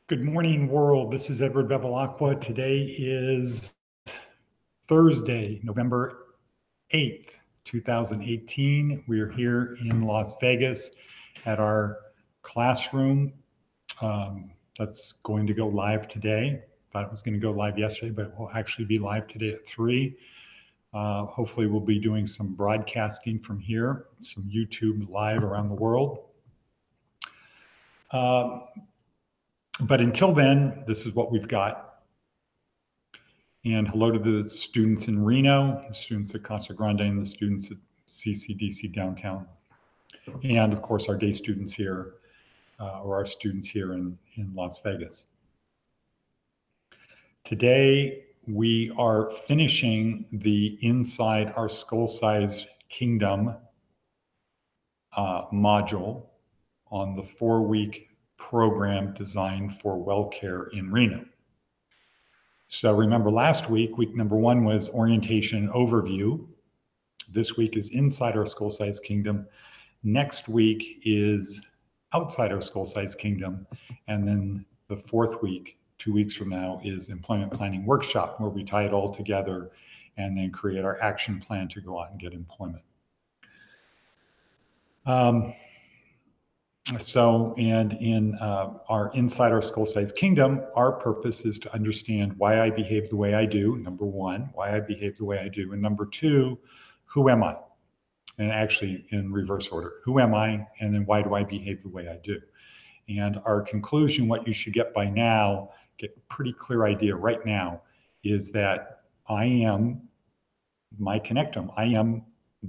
Good morning, world. This is Edward Bevilacqua. Today is Thursday, November 8th, 2018. We are here in Las Vegas at our classroom that's going to go live today. Thought it was going to go live yesterday, but it will actually be live today at 3. Hopefully we'll be doing some broadcasting from here, some YouTube live around the world. But until then, this is what we've got. And hello to the students in Reno, the students at Casa Grande, and the students at CCDC downtown. And of course, our day students here, or our students here in Las Vegas. Today, we are finishing the Inside Our Skull Size Kingdom module on the 4-week program designed for well care in Reno. So remember last week, week number 1 was orientation overview. This week is Inside Our Skull Size Kingdom. Next week is Outside Our Skull Size Kingdom. And then the 4th week, 2 weeks from now, is Employment Planning Workshop, where we tie it all together and then create our action plan to go out and get employment. And in our Inside Our Skull Size Kingdom, our purpose is to understand why I behave the way I do. Number 1, why I behave the way I do. And number 2, who am I? And actually in reverse order, who am I? And then why do I behave the way I do? And our conclusion, what you should get by now, get a pretty clear idea right now, is that I am my connectome. I am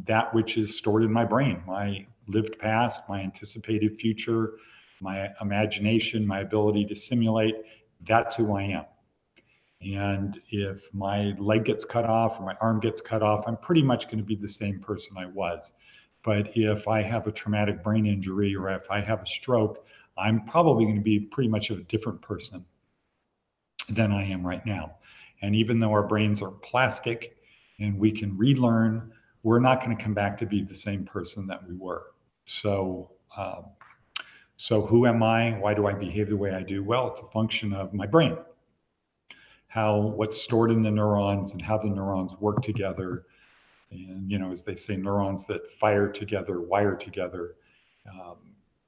that which is stored in my brain, my lived past, my anticipated future, my imagination, my ability to simulate. That's who I am. And if my leg gets cut off or my arm gets cut off, I'm pretty much going to be the same person I was. But if I have a traumatic brain injury or if I have a stroke, I'm probably going to be pretty much a different person than I am right now. And even though our brains are plastic and we can relearn, we're not going to come back to be the same person that we were. So who am I? Why do I behave the way I do? Well, it's a function of my brain, what's stored in the neurons and how the neurons work together. And, as they say, neurons that fire together, wire together.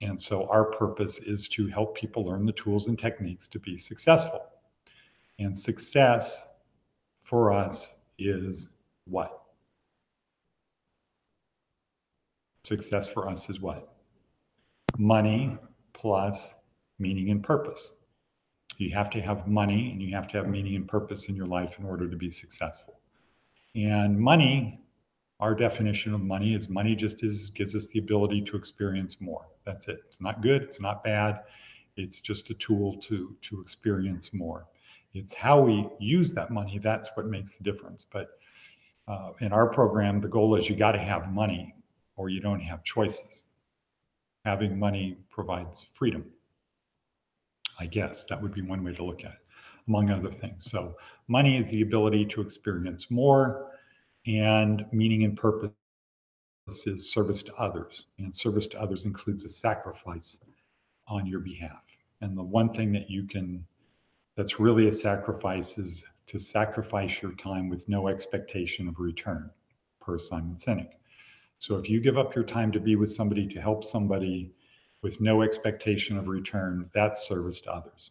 And so our purpose is to help people learn the tools and techniques to be successful. And success for us is what? Success for us is what? Money plus meaning and purpose. You have to have money and you have to have meaning and purpose in your life in order to be successful. And money, our definition of money is money gives us the ability to experience more. That's it. It's not good. It's not bad. It's just a tool to experience more. It's how we use that money. That's what makes the difference. But in our program, the goal is you got to have money or you don't have choices. Having money provides freedom. I guess that would be one way to look at it, among other things. So money is the ability to experience more, and meaning and purpose is service to others. And service to others includes a sacrifice on your behalf. And the one thing that's really a sacrifice is to sacrifice your time with no expectation of return, per Simon Sinek. So if you give up your time to be with somebody, to help somebody with no expectation of return, that's service to others.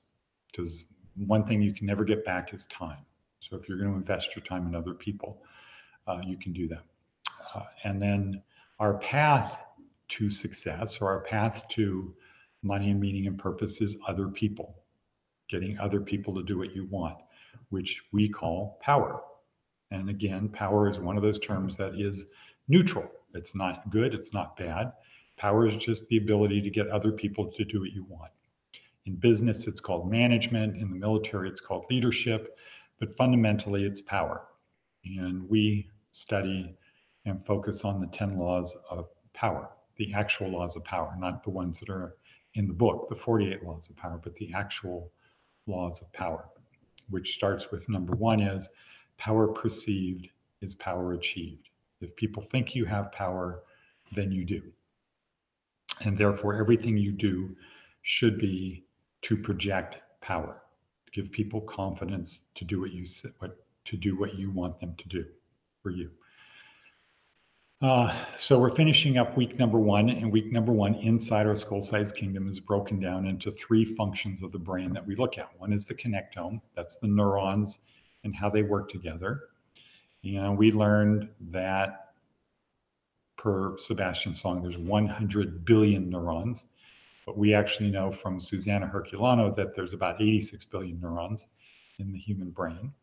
Because one thing you can never get back is time. So if you're going to invest your time in other people, you can do that. And then our path to success, or our path to money and meaning and purpose, is other people. Getting other people to do what you want, which we call power. And again, power is one of those terms that is neutral. It's not good, it's not bad. Power is just the ability to get other people to do what you want. In business, it's called management. In the military, it's called leadership. But fundamentally, it's power. And we study and focus on the 10 laws of power, the actual laws of power, not the ones that are in the book, the 48 laws of power, but the actual laws of power, which starts with number 1 is power perceived is power achieved. If people think you have power, then you do. And therefore, everything you do should be to project power, to give people confidence to do what you want them to do for you. So we're finishing up week number 1, and week number 1 inside our skull-sized kingdom is broken down into 3 functions of the brain that we look at. One is the connectome, that's the neurons and how they work together. And we learned that, per Sebastian Song, there's 100 billion neurons, but we actually know from Susanna Herculano that there's about 86 billion neurons in the human brain.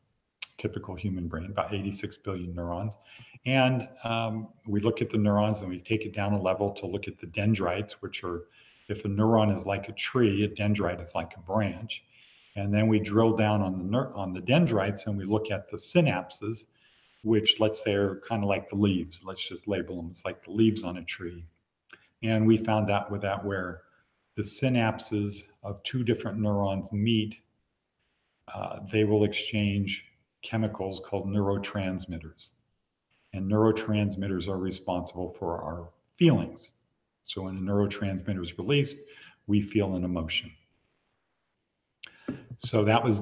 Typical human brain, about 86 billion neurons. And we look at the neurons and we take it down a level to look at the dendrites, which are, if a neuron is like a tree, a dendrite is like a branch. And then we drill down on the dendrites and we look at the synapses, which, let's say, are kind of like the leaves. Let's just label them. It's like the leaves on a tree. And we found out with that where the synapses of 2 different neurons meet, they will exchange chemicals called neurotransmitters. And neurotransmitters are responsible for our feelings. So when a neurotransmitter is released, we feel an emotion. So that was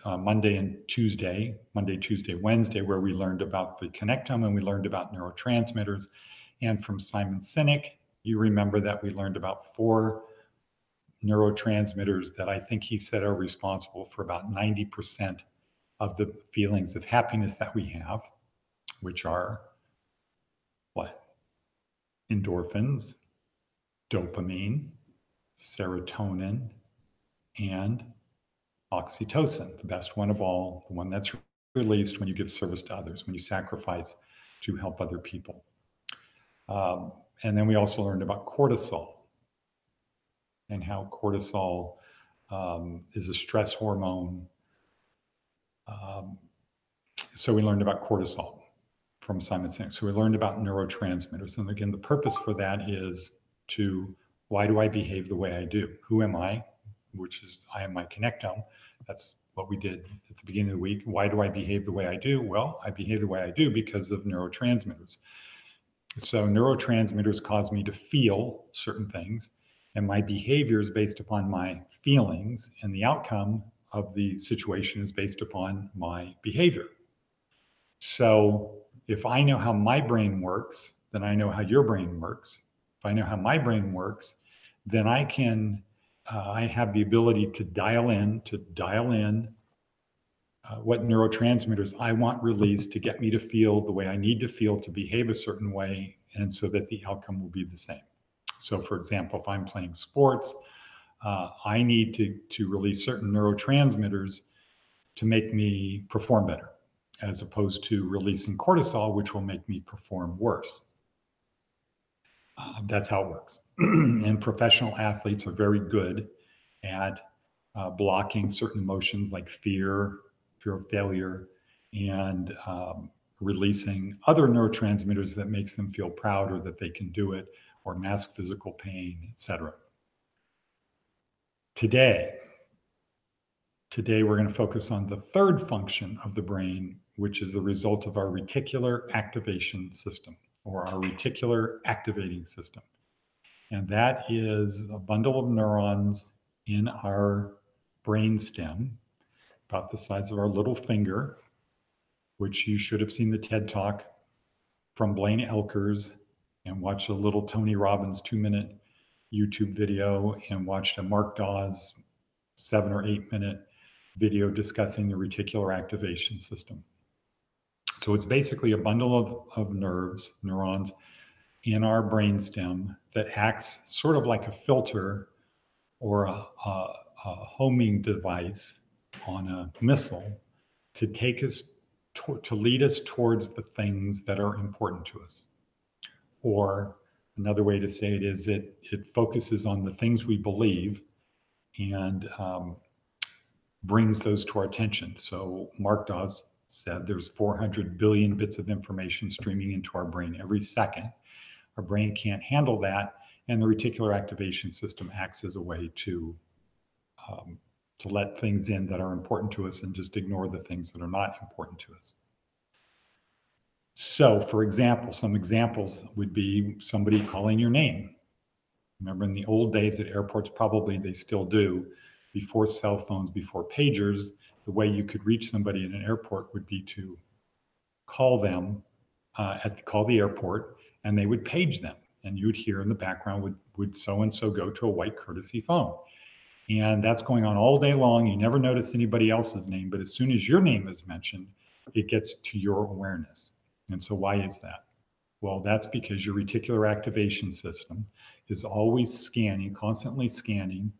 Monday and Tuesday, Monday, Tuesday, Wednesday, where we learned about the connectome and we learned about neurotransmitters. And from Simon Sinek, you remember that we learned about 4 neurotransmitters that I think he said are responsible for about 90% of the feelings of happiness that we have, which are what? Endorphins, dopamine, serotonin, and oxytocin, the best one of all, the one that's released when you give service to others, when you sacrifice to help other people. And then we also learned about cortisol and how cortisol is a stress hormone. So we learned about cortisol from Simon Sinek. So we learned about neurotransmitters. And again, the purpose for that is why do I behave the way I do? Who am I? Which is, I am my connectome. That's what we did at the beginning of the week. Why do I behave the way I do? Well, I behave the way I do because of neurotransmitters. So neurotransmitters cause me to feel certain things, and my behavior is based upon my feelings, and the outcome of the situation is based upon my behavior. So if I know how my brain works, then I know how your brain works. If I know how my brain works, then I have the ability to dial in what neurotransmitters I want released to get me to feel the way I need to feel to behave a certain way, and so that the outcome will be the same. So for example, if I'm playing sports, I need to release certain neurotransmitters to make me perform better, as opposed to releasing cortisol, which will make me perform worse. That's how it works. And professional athletes are very good at blocking certain emotions like fear of failure, and releasing other neurotransmitters that makes them feel proud or that they can do it, or mask physical pain, etc. Today we're going to focus on the 3rd function of the brain, which is the result of our reticular activation system, or our reticular activating system. And that is a bundle of neurons in our brain stem, about the size of our little finger, which you should have seen the TED Talk from Blaine Elkers, and watched a little Tony Robbins 2-minute YouTube video, and watched a Mark Dawes 7 or 8 minute video discussing the reticular activation system. So it's basically a bundle of neurons in our brainstem that acts sort of like a filter or a homing device on a missile to take us to lead us towards the things that are important to us. Or another way to say it is it focuses on the things we believe and brings those to our attention. So Mark Dawes said there's 400 billion bits of information streaming into our brain every second. Our brain can't handle that, and the reticular activation system acts as a way to let things in that are important to us and just ignore the things that are not important to us. So, for example, some examples would be somebody calling your name. Remember in the old days at airports, probably they still do, before cell phones, before pagers, the way you could reach somebody in an airport would be to call them, call the airport, and they would page them. And you would hear in the background, would so-and-so go to a white courtesy phone? And that's going on all day long. You never notice anybody else's name, but as soon as your name is mentioned, it gets to your awareness. And so why is that? Well, that's because your reticular activation system is always scanning, constantly scanning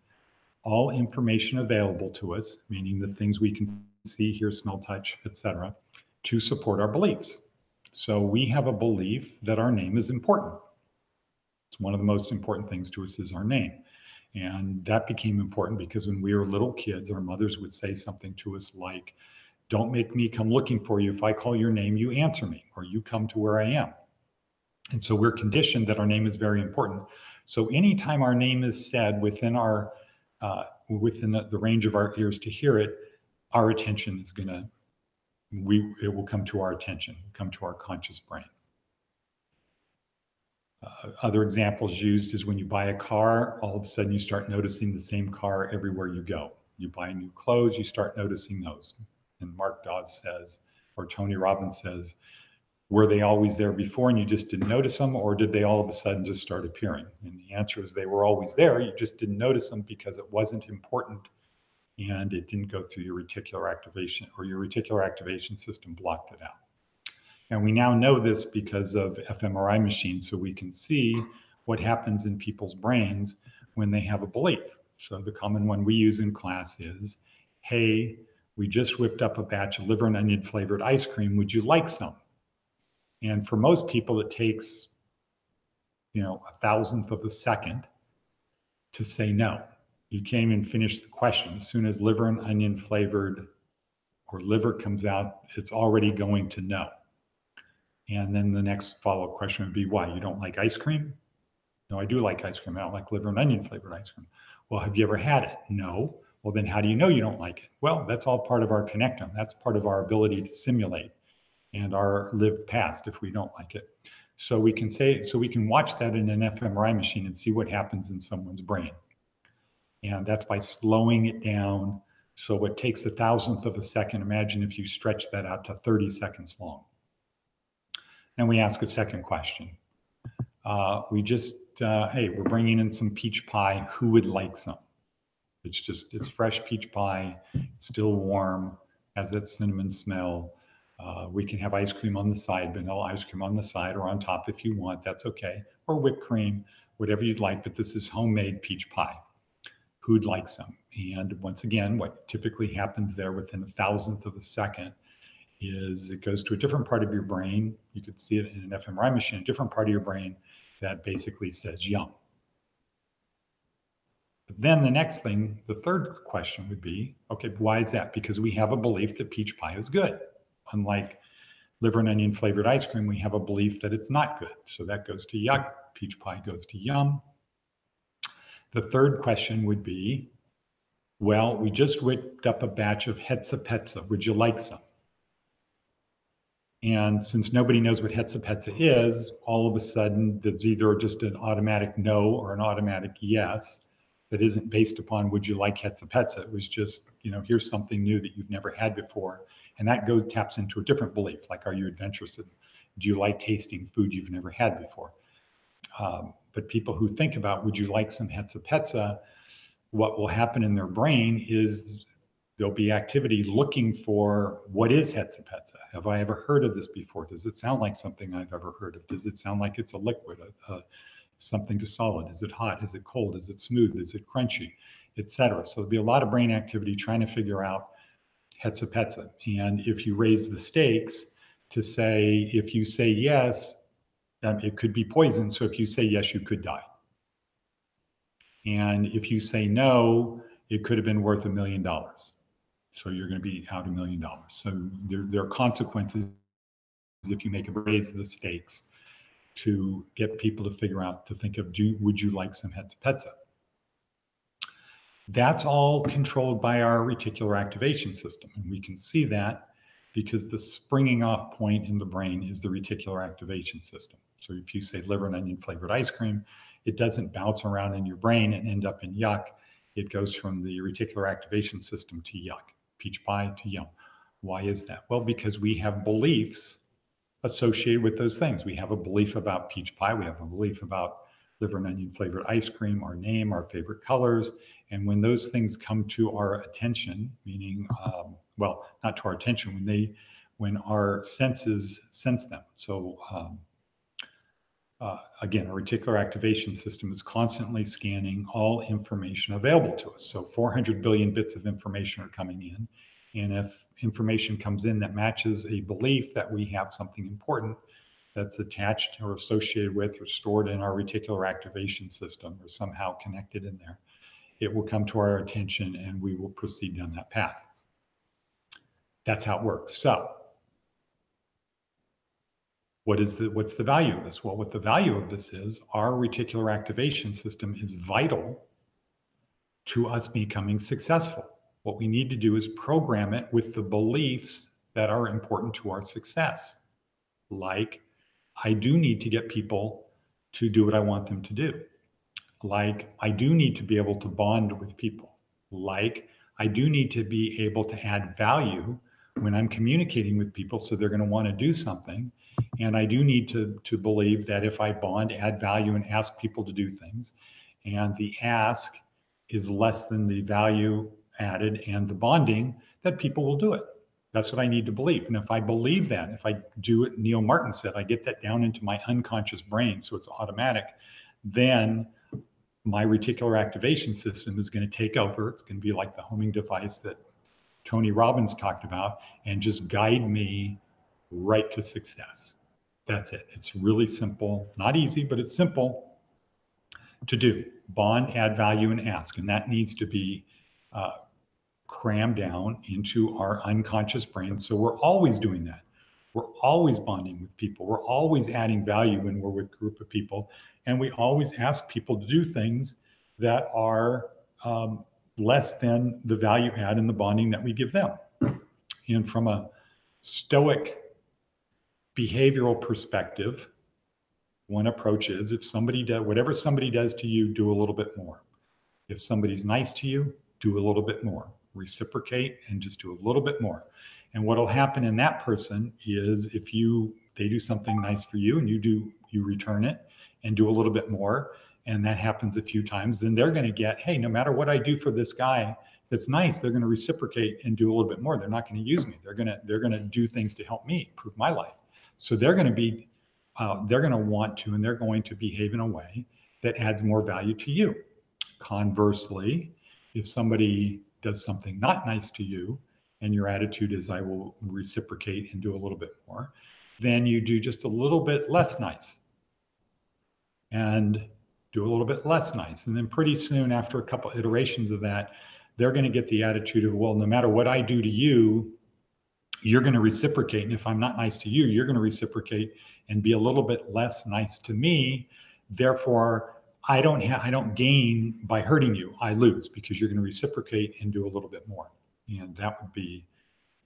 all information available to us, meaning the things we can see, hear, smell, touch, etc., to support our beliefs. So we have a belief that our name is important. It's one of the most important things to us is our name. And that became important because when we were little kids, our mothers would say something to us like, don't make me come looking for you. If I call your name, you answer me, or you come to where I am. And so we're conditioned that our name is very important. So anytime our name is said within our within the range of our ears to hear it, our attention is it will come to our attention, come to our conscious brain. Other examples used is when you buy a car, all of a sudden you start noticing the same car everywhere you go. You buy new clothes, you start noticing those. And Mark Dawes says, or Tony Robbins says, were they always there before and you just didn't notice them, or did they all of a sudden just start appearing? And the answer is they were always there, you just didn't notice them because it wasn't important and it didn't go through your reticular activation, or your reticular activation system blocked it out. And we now know this because of fMRI machines, so we can see what happens in people's brains when they have a belief. So the common one we use in class is, hey, we just whipped up a batch of liver and onion flavored ice cream. Would you like some? And for most people, it takes, a 1,000th of a second to say no. You can't even finish the question. As soon as liver and onion flavored or liver comes out, it's already going to no. And then the next follow-up question would be, why? You don't like ice cream? No, I do like ice cream. I don't like liver and onion flavored ice cream. Well, have you ever had it? No. Well, then how do you know you don't like it? Well, that's all part of our connectome. That's part of our ability to simulate and our lived past if we don't like it. So we can watch that in an fMRI machine and see what happens in someone's brain. And that's by slowing it down. So it takes 1,000th of a second. Imagine if you stretch that out to 30 seconds long. And we ask a second question. Hey, we're bringing in some peach pie. Who would like some? It's fresh peach pie. It's still warm, has that cinnamon smell. We can have ice cream on the side, vanilla ice cream on the side or on top if you want, that's okay. Or whipped cream, whatever you'd like, but this is homemade peach pie. Who'd like some? And once again, what typically happens there within 1,000th of a second is it goes to a different part of your brain. You could see it in an fMRI machine, a different part of your brain that basically says yum. But then the next thing, the third question would be, okay, why is that? Because we have a belief that peach pie is good. Unlike liver and onion flavored ice cream, we have a belief that it's not good. So that goes to yuck, peach pie goes to yum. The third question would be, well, we just whipped up a batch of recidivism. Would you like some? And since nobody knows what recidivism is, all of a sudden there's either just an automatic no or an automatic yes that isn't based upon would you like recidivism. It was just, here's something new that you've never had before. And that taps into a different belief, like are you adventurous? Do you like tasting food you've never had before? But people who think about would you like some recidivism, what will happen in their brain is there'll be activity looking for what is recidivism. Have I ever heard of this before? Does it sound like something I've ever heard of? Does it sound like it's a liquid, something to solid? Is it hot? Is it cold? Is it smooth? Is it crunchy? Etc. So there'll be a lot of brain activity trying to figure out recidivism. And if you raise the stakes to say, if you say yes, it could be poison. So if you say yes, you could die. And if you say no, it could have been worth $1 million. So you're going to be out $1 million. So there are consequences if you raise the stakes to get people to figure out, to think of, would you like some recidivism? That's all controlled by our reticular activation system. And we can see that because the springing off point in the brain is the reticular activation system. So if you say liver and onion flavored ice cream, it doesn't bounce around in your brain and end up in yuck. It goes from the reticular activation system to yuck, peach pie to yum. Why is that? Well, because we have beliefs associated with those things. We have a belief about peach pie. We have a belief about liver and onion flavored ice cream, our name, our favorite colors. And when those things come to our attention, meaning, well, not to our attention, when our senses sense them. So again, our reticular activation system is constantly scanning all information available to us. So 400 billion bits of information are coming in. And if information comes in that matches a belief that we have something important that's attached or associated with or stored in our reticular activation system or somehow connected in there, it will come to our attention and we will proceed down that path. That's how it works. So what's the value of this? Well, what the value of this is, our reticular activation system is vital to us becoming successful. What we need to do is program it with the beliefs that are important to our success. Like, I do need to get people to do what I want them to do. Like, I do need to be able to bond with people. Like, I do need to be able to add value when I'm communicating with people, so they're going to want to do something. And I do need to believe that if I bond, add value, and ask people to do things, and the ask is less than the value added and the bonding, that people will do it. That's what I need to believe. And if I believe that, if I do what Neil Martin said, I get that down into my unconscious brain, so it's automatic, then my reticular activation system is going to take over. It's going to be like the homing device that Tony Robbins talked about, and just guide me right to success. That's it. It's really simple, not easy, but it's simple to do. Bond, add value, and ask. And that needs to be crammed down into our unconscious brain. So we're always doing that. We're always bonding with people. We're always adding value when we're with a group of people. And we always ask people to do things that are less than the value add and the bonding that we give them. And from a stoic behavioral perspective, one approach is, if somebody does whatever somebody does to you, do a little bit more. If somebody's nice to you, do a little bit more. Reciprocate and just do a little bit more. And what will happen in that person is, if they do something nice for you and you return it and do a little bit more, and that happens a few times, then they're going to get, hey, no matter what I do for this guy that's nice, they're going to reciprocate and do a little bit more. They're not going to use me. They're going to do things to help me improve my life. So they're going to want to, and they're going to behave in a way that adds more value to you. Conversely, if somebody does something not nice to you and your attitude is, I will reciprocate and do a little bit more, then you do just a little bit less nice and do a little bit less nice. And then pretty soon, after a couple iterations of that, they're going to get the attitude of, well, no matter what I do to you, you're going to reciprocate. And if I'm not nice to you, you're going to reciprocate and be a little bit less nice to me. Therefore, I don't gain by hurting you. I lose because you're going to reciprocate and do a little bit more. And that would be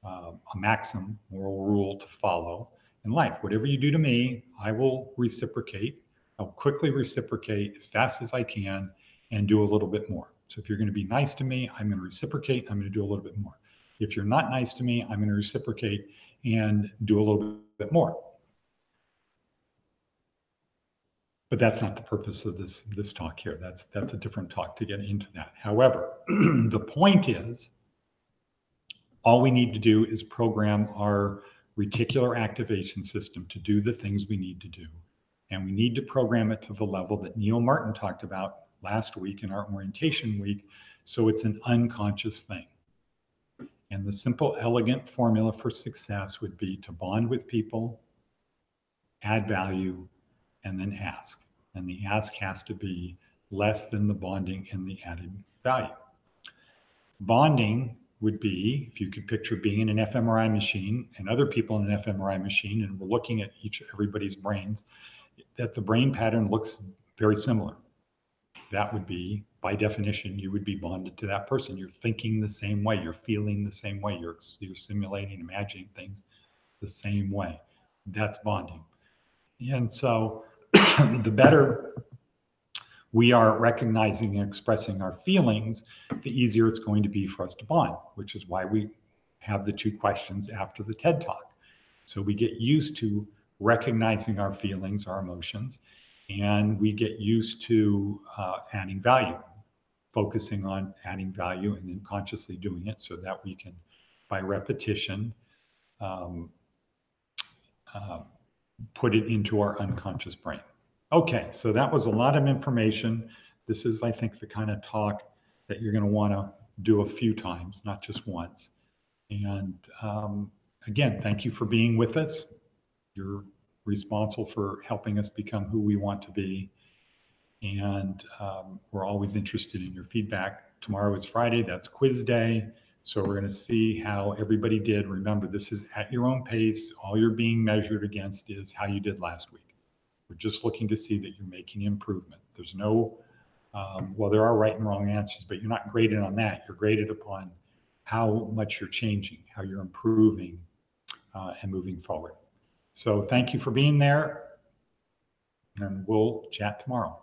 a maxim, moral rule to follow in life. Whatever you do to me, I will reciprocate. I'll quickly reciprocate as fast as I can and do a little bit more. So if you're going to be nice to me, I'm going to reciprocate. I'm going to do a little bit more. If you're not nice to me, I'm going to reciprocate and do a little bit more. But that's not the purpose of this talk here. That's a different talk to get into that. However, the point is, all we need to do is program our reticular activation system to do the things we need to do. And we need to program it to the level that Neil Martin talked about last week in our orientation week. So it's an unconscious thing. And the simple, elegant formula for success would be to bond with people, add value, and then ask. And the ask has to be less than the bonding and the added value. Bonding would be, if you could picture being in an fMRI machine and other people in an fMRI machine, and we're looking at everybody's brains, that the brain pattern looks very similar. That would be, by definition, you would be bonded to that person. You're thinking the same way, you're feeling the same way, you're simulating, imagining things the same way. That's bonding. And so the better we are recognizing and expressing our feelings, the easier it's going to be for us to bond, which is why we have the 2 questions after the TED Talk. So we get used to recognizing our feelings, our emotions, and we get used to adding value, focusing on adding value and then consciously doing it so that we can, by repetition, put it into our unconscious brain. Okay, so that was a lot of information. This is, I think, the kind of talk that you're going to want to do a few times, not just once. And again, thank you for being with us. You're responsible for helping us become who we want to be. And we're always interested in your feedback. Tomorrow is Friday, that's quiz day. So we're going to see how everybody did. Remember, this is at your own pace. All you're being measured against is how you did last week. We're just looking to see that you're making improvement. There's no, well, there are right and wrong answers, but you're not graded on that. You're graded upon how much you're changing, how you're improving and moving forward. So thank you for being there, and we'll chat tomorrow.